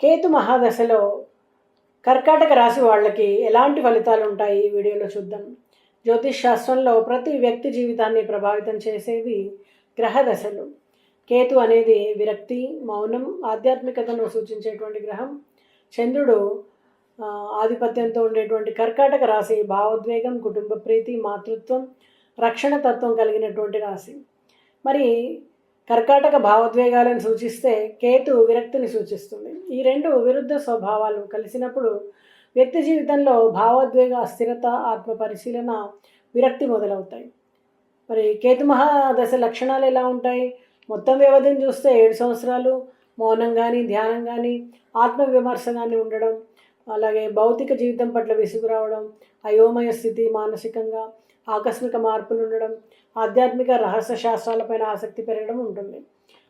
కేతు మహాదశలో కర్కాటక రాశి వాళ్ళకి ఎలాంటి ఫలితాలు ఉంటాయి ఈ వీడియోలో చూద్దాం. జ్యోతిష్ శాస్త్రంలో ప్రతి వ్యక్తి జీవితాన్ని ప్రభావితం చేసేది గ్రహ దశలు. కేతు అనేది విరక్తి, మౌనం, ఆధ్యాత్మికతను సూచించేటువంటి గ్రహం. చంద్రుడు ఆధిపత్యంతో ఉండేటువంటి కర్కాటక రాశి భావోద్వేగం, కుటుంబ ప్రీతి, మాతృత్వం, రక్షణ తత్వం కలిగినటువంటి రాశి. మరి కర్కాటక భావోద్వేగాలను సూచిస్తే కేతు విరక్తిని సూచిస్తుంది. ఈ రెండు విరుద్ధ స్వభావాలు కలిసినప్పుడు వ్యక్తి జీవితంలో భావోద్వేగ అస్థిరత, ఆత్మ పరిశీలన, విరక్తి మొదలవుతాయి. మరి కేతు మహాదశ లక్షణాలు ఎలా ఉంటాయి? మొత్తం వ్యవధిని చూస్తే 7 సంవత్సరాలు మౌనం కానీ, ధ్యానం కానీ, ఆత్మవిమర్శ కానీ ఉండడం, అలాగే భౌతిక జీవితం పట్ల విసుగు రావడం, అయోమయ స్థితి, మానసికంగా ఆకస్మిక మార్పులు ఉండడం, ఆధ్యాత్మిక రహస్య శాస్త్రాలపైన ఆసక్తి పెరగడం ఉంటుంది.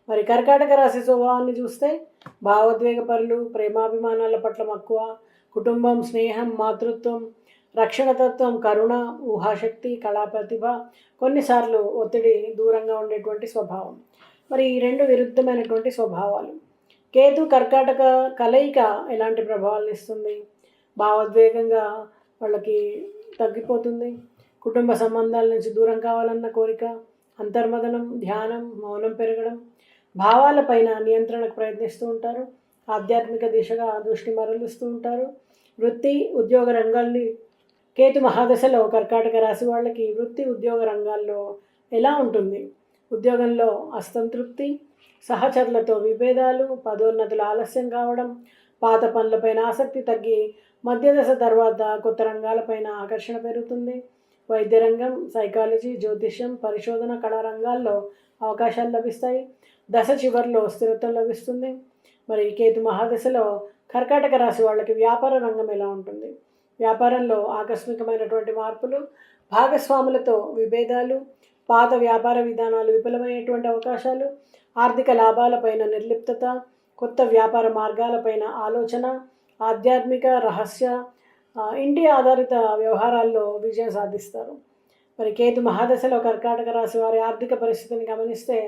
మరి కర్కాటక రాశి స్వభావాన్ని చూస్తే భావోద్వేగపరులు, ప్రేమాభిమానాల పట్ల మక్కువ, కుటుంబం, స్నేహం, మాతృత్వం, రక్షణతత్వం, కరుణ, ఊహాశక్తి, కళా ప్రతిభ, కొన్నిసార్లు ఒత్తిడి, దూరంగా ఉండేటువంటి స్వభావం. మరి ఈ రెండు విరుద్ధమైనటువంటి స్వభావాలు. కేతు కర్కాటక కలయిక ఎలాంటి ప్రభావాలను ఇస్తుంది? భావోద్వేగంగా వాళ్ళకి తగ్గిపోతుంది. కుటుంబ సంబంధాల నుంచి దూరం కావాలన్న కోరిక, అంతర్మదనం, ధ్యానం, మౌనం పెరగడం, భావాలపైన నియంత్రణకు ప్రయత్నిస్తూ ఉంటారు. ఆధ్యాత్మిక దిశగా దృష్టి మరలుస్తూ ఉంటారు. వృత్తి, ఉద్యోగ రంగాల్ని కేతు మహాదశలో కర్కాటక రాశి వాళ్ళకి వృత్తి, ఉద్యోగ రంగాల్లో ఎలా ఉంటుంది? ఉద్యోగంలో అసంతృప్తి, సహచరులతో విభేదాలు, పదోన్నతులు ఆలస్యం కావడం, పాత పనులపైన ఆసక్తి తగ్గి మధ్యదశ తర్వాత కొత్త రంగాలపైన ఆకర్షణ పెరుగుతుంది. వైద్య రంగం, సైకాలజీ, జ్యోతిష్యం, పరిశోధన, కళారంగాల్లో అవకాశాలు లభిస్తాయి. దశ చివరిలో స్థిరత్వం లభిస్తుంది. మరి కేతు మహాదశలో కర్కాటక రాశి వాళ్ళకి వ్యాపార రంగం ఎలా ఉంటుంది? వ్యాపారంలో ఆకస్మికమైనటువంటి మార్పులు, భాగస్వాములతో విభేదాలు, పాత వ్యాపార విధానాలు విఫలమయ్యేటువంటి అవకాశాలు, ఆర్థిక లాభాలపైన నిర్లిప్తత, కొత్త వ్యాపార మార్గాలపైన ఆలోచన, ఆధ్యాత్మిక రహస్య, ఇంటి ఆధారిత వ్యవహారాల్లో విజయం సాధిస్తారు. మరి కేతు మహాదశలో కర్కాటక రాశి వారి ఆర్థిక పరిస్థితిని గమనిస్తే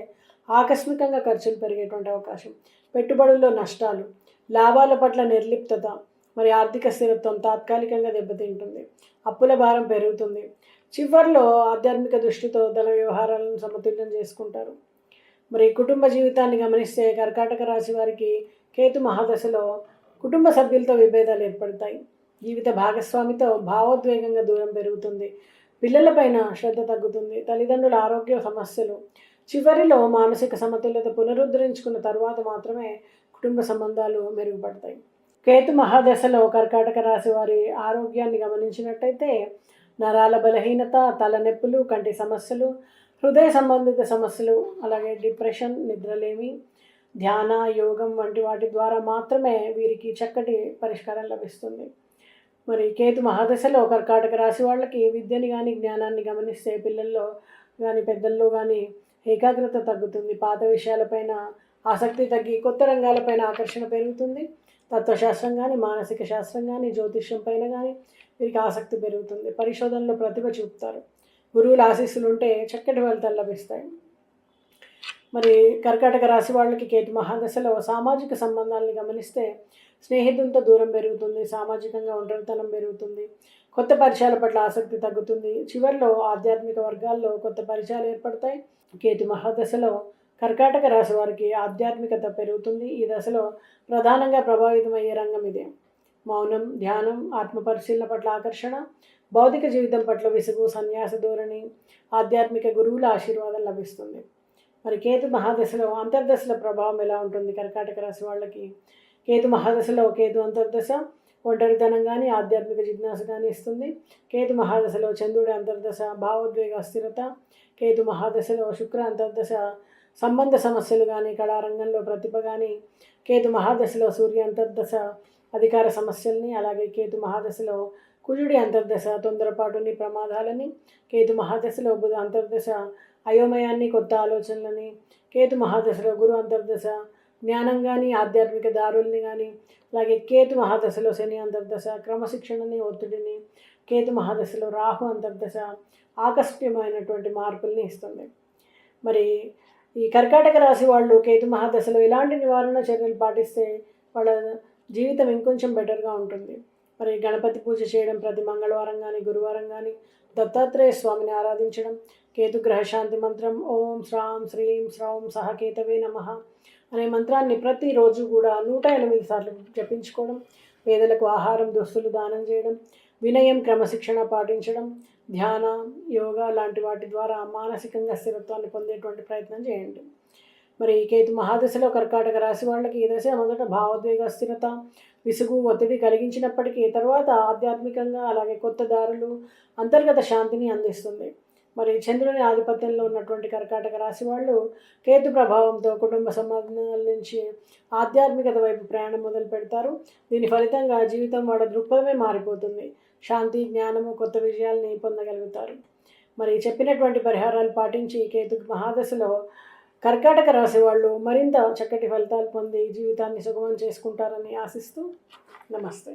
ఆకస్మికంగా ఖర్చులు పెరిగేటువంటి అవకాశం, పెట్టుబడుల్లో నష్టాలు, లాభాల పట్ల నిర్లిప్తత, మరి ఆర్థిక స్థిరత్వం తాత్కాలికంగా దెబ్బతింటుంది. అప్పుల భారం పెరుగుతుంది. చివరిలో ఆధ్యాత్మిక దృష్టితో ధన వ్యవహారాలను సమతుల్యం చేసుకుంటారు. మరి కుటుంబ జీవితాన్ని గమనిస్తే కర్కాటక రాశి వారికి కేతు మహాదశలో కుటుంబ సభ్యులతో విభేదాలు ఏర్పడతాయి. జీవిత భాగస్వామితో భావోద్వేగంగా దూరం పెరుగుతుంది. పిల్లలపైన శ్రద్ధ తగ్గుతుంది. తల్లిదండ్రుల ఆరోగ్య సమస్యలు. చివరిలో మానసిక సమతుల్యత పునరుద్ధరించుకున్న తర్వాత మాత్రమే కుటుంబ సంబంధాలు మెరుగుపడతాయి. కేతు మహాదశలో కర్కాటక రాశి వారి ఆరోగ్యాన్ని గమనించినట్టయితే నరాల బలహీనత, తలనొప్పులు, కంటి సమస్యలు, హృదయ సంబంధిత సమస్యలు, అలాగే డిప్రెషన్, నిద్రలేమి, ధ్యాన, యోగం వంటి వాటి ద్వారా మాత్రమే వీరికి చక్కటి పరిష్కారం లభిస్తుంది. మరి కేతు మహాదశలో కర్కాటక రాశి వాళ్ళకి విద్యని కానీ, జ్ఞానాన్ని గమనిస్తే పిల్లల్లో కానీ, పెద్దల్లో కానీ ఏకాగ్రత తగ్గుతుంది. పాత విషయాలపైన ఆసక్తి తగ్గి కొత్త రంగాలపైన ఆకర్షణ పెరుగుతుంది. తత్వశాస్త్రం కానీ, మానసిక శాస్త్రం కానీ, జ్యోతిష్యం పైన కానీ వీరికి ఆసక్తి పెరుగుతుంది. పరిశోధనలో ప్రతిభ చూపుతారు. గురువుల ఆశీస్సులు ఉంటే చక్కటి ఫలితాలు లభిస్తాయి. మరి కర్కాటక రాశి వాళ్ళకి కేతు మహాదశలో సామాజిక సంబంధాలను గమనిస్తే స్నేహితులతో దూరం పెరుగుతుంది. సామాజికంగా ఒంటరితనం పెరుగుతుంది. కొత్త పరిచయాల పట్ల ఆసక్తి తగ్గుతుంది. చివరిలో ఆధ్యాత్మిక వర్గాల్లో కొత్త పరిచయాలు ఏర్పడతాయి. కేతు మహాదశలో కర్కాటక రాశి వారికి ఆధ్యాత్మికత పెరుగుతుంది. ఈ దశలో ప్రధానంగా ప్రభావితమయ్యే రంగం ఇదే. మౌనం, ధ్యానం, ఆత్మ పరిశీలన పట్ల ఆకర్షణ, భౌతిక జీవితం పట్ల విసుగు, సన్యాస ధోరణి, ఆధ్యాత్మిక గురువుల ఆశీర్వాదం లభిస్తుంది. మరి కేతు మహాదశలో అంతర్దశల ప్రభావం ఎలా ఉంటుంది కర్కాటక రాశి వాళ్ళకి? కేతు మహాదశలో కేతు అంతర్దశ ఒంటరితనం కానీ, ఆధ్యాత్మిక జిజ్ఞాస కానీ ఇస్తుంది. కేతు మహాదశలో చంద్రుడి అంతర్దశ భావోద్వేగ అస్థిరత, కేతు మహాదశలో శుక్ర అంతర్దశ సంబంధ సమస్యలు కానీ, కళారంగంలో ప్రతిభ కానీ, కేతు మహాదశలో సూర్య అంతర్దశ అధికార సమస్యల్ని, అలాగే కేతు మహాదశలో కుజుడి అంతర్దశ తొందరపాటుని, ప్రమాదాలని, కేతు మహాదశలో బుధ అంతర్దశ అయోమయాన్ని, కొత్త ఆలోచనలని, కేతు మహాదశలో గురు అంతర్దశ జ్ఞానం కానీ, ఆధ్యాత్మిక దారుల్ని కానీ, అలాగే కేతు మహాదశలో శని అంతర్దశ క్రమశిక్షణని, ఒత్తిడిని, కేతు మహాదశలో రాహు అంతర్దశ ఆకస్మికమైనటువంటి మార్పుల్ని ఇస్తుంది. మరి ఈ కర్కాటక రాశి వాళ్ళు కేతు మహాదశలో ఎలాంటి నివారణ చర్యలు పాటిస్తే వాళ్ళ జీవితం ఇంకొంచెం బెటర్గా ఉంటుంది. మరి గణపతి పూజ చేయడం, ప్రతి మంగళవారం కానీ గురువారం కానీ దత్తాత్రేయ స్వామిని ఆరాధించడం, కేతు గ్రహశాంతి మంత్రం ఓం శ్రాం శ్రీం శ్రౌం సహ కేతవే నమః అనే మంత్రాన్ని ప్రతిరోజు కూడా 108 సార్లు జపించుకోవడం, పేదలకు ఆహారం దుస్తులు దానం చేయడం, వినయం క్రమశిక్షణ పాటించడం, ధ్యాన యోగా లాంటి వాటి ద్వారా మానసికంగా స్థిరత్వాన్ని పొందేటువంటి ప్రయత్నం చేయండి. మరి కేతు మహాదశలో కర్కాటక రాశి వాళ్ళకి ఈ దశ మొదట భావోద్వేగ స్థిరత, విసుగు, ఒత్తిడి కలిగించినప్పటికీ తర్వాత ఆధ్యాత్మికంగా అలాగే కొత్త దారులు, అంతర్గత శాంతిని అందిస్తుంది. మరి చంద్రుని ఆధిపత్యంలో ఉన్నటువంటి కర్కాటక రాశి వాళ్ళు కేతు ప్రభావంతో కుటుంబ సంబంధాల నుంచి ఆధ్యాత్మికత వైపు ప్రయాణం మొదలు పెడతారు. దీని ఫలితంగా జీవితం వాళ్ళ దృక్పథమే మారిపోతుంది. శాంతి, జ్ఞానము, కొత్త విజయాల్ని పొందగలుగుతారు. మరి చెప్పినటువంటి పరిహారాలు పాటించి కేతు మహాదశలో కర్కాటక రాశి వాళ్ళు మరింత చక్కటి ఫలితాలు పొంది జీవితాన్ని సుగమం చేసుకుంటారని ఆశిస్తూ నమస్తే.